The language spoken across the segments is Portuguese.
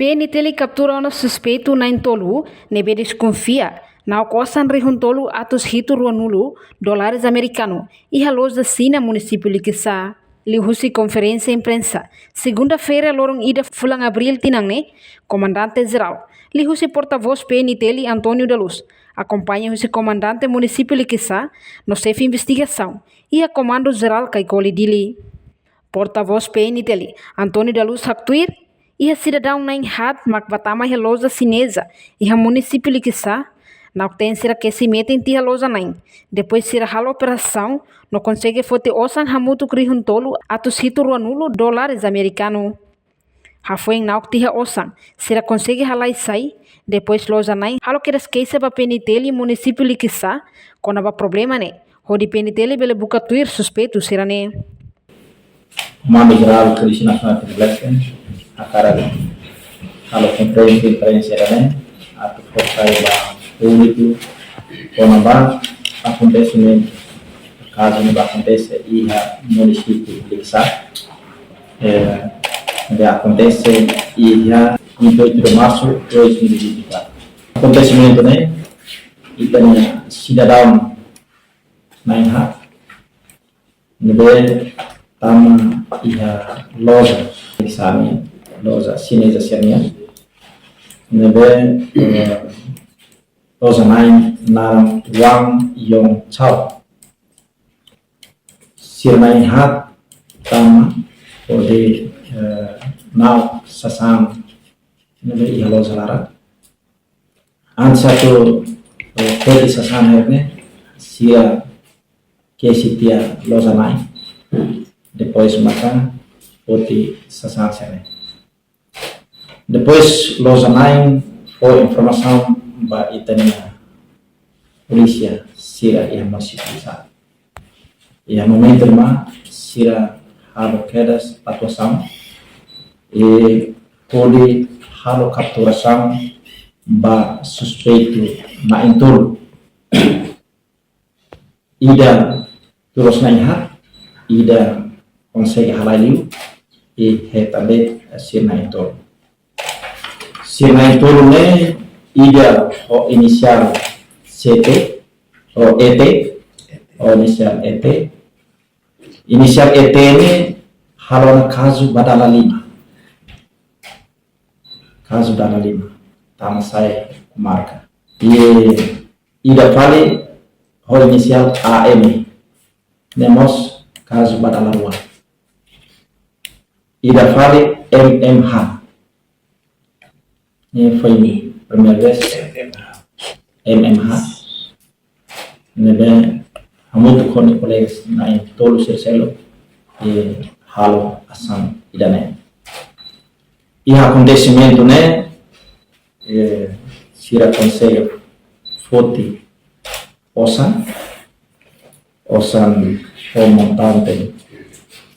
PNTL captura o suspeito na tolu, nebe desconfia. Na ocosan rihuntolu atos hitu ruanulu dólares americano e halos da Sina município Liquissá. Lihusi conferência imprensa. Segunda-feira, lorong ida fulang abril tinangne, comandante geral. Lihusi porta-voz PNTL Antônio da Luz. Acompanha o comandante município Liquissá no chefe investigação e a comando geral Caicoli Dili. Porta-voz PNTL Antônio da Luz Haktuir e a cidadão na Inhat Macbatama Relosa Cinesa e a município Liquissá na tem será que se metem tia loja nain. Depois será a operação, não consegue fote osan hamutu krihuntolo atos hitu ruanulo dólares americano. Ha foi em nauk tia osan, será consegue halai sai, depois loja nain, halo que esquece ba peniteli município Liquissá, quando há problema né. Hodi peniteli bele buka tuir suspeito será né. Comando Geral Polícia Nacional de Blessing, a cara halo conferência né, a força público, quando acontecimento, caso não aconteça e o município de Liquissá, acontece e já em 8 de março de 2024. Acontecimento, né? E tem cidadão na Inha, nebe tama iha loja Liquissá, loja chinesa siania, nebe loja nain narang Wang Yong Chao. Sirnain hat tama ode nau sasang nebe iha loja lara. An satu kodi sasang herne sia kesitia loja nain. Depois maka ode sasang sene. Depois loja nain foi informação ba itania polícia sira ia masih bisa ia momento ma sira halo quedas atuação e pode halo capturação ba suspeito na intol ida terus naik ida consegue halaliu e retabe sira na intol ne ida o inicial CT o ET o inicial ET ini halona caso badala 5 tama saya marca e ida vale o inicial AM nemos caso badala 2 ida vale MMH ini foi primeira vez MMH nebe hamutu koni colegas na tolu selo e halo asan idane e acontecimento né sira consegue foto osan o montante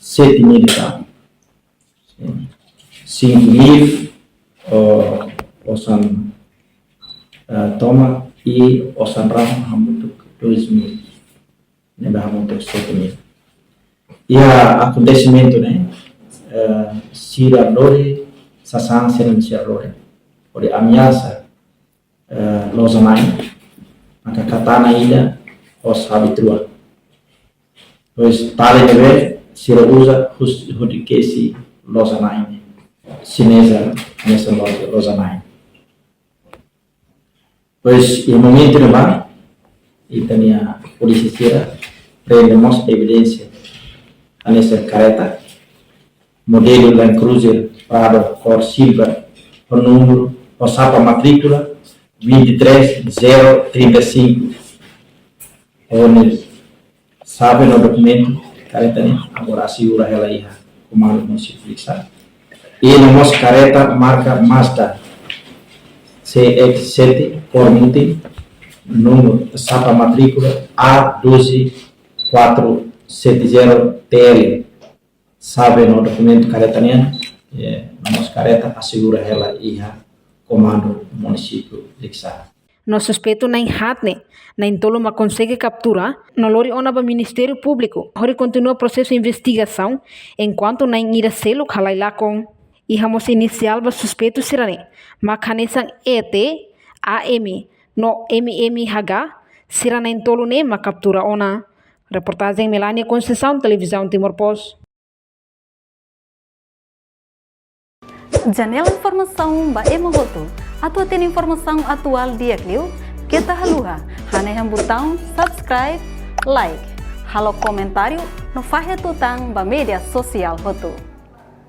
7.000 tá 5.000 osan toma e osan ram hamutuk 2.000 nebe hamutuk 7.000 e acontecimento né sira lore sasang sira sira lore ode ameaça loja nain maka katana ida os habitua pois tale deve sira usa hudikesi loja nain chinesa nessa loja nain. Pois, em momento de mar, e também a polícia prendemos evidência nessa careta, modelo Land Cruiser Prado cor silver, o número, o sapa matrícula 23035, onde sabe no documento, careta né, agora segura ela aí, comando município Liquissá. E nós careta marca Mazda CX7 Cormuti, número sapa matrícula A12470TL. Sabe no documento caretaniano, nós careta assegura ela e a comando município Liquissá. No suspeito na Inhatne, na Intolo ma consegue capturar, no lori onaba Ministério Público, hori continua o processo de investigação, enquanto na Iracelo Kalailakon. Ihamos inisial ba suspeito sirane, makanesang ET, AM, no MMHH, siranain tolu ne makaptura ona. Reportagem Melania Conceição, Televisão Timor Post. Janela informação ba emogoto. Atua tem informação atual dia Clio. Kita haluha, haneham botão subscribe, like, halo comentário no fahe tutang ba media sosial hotu.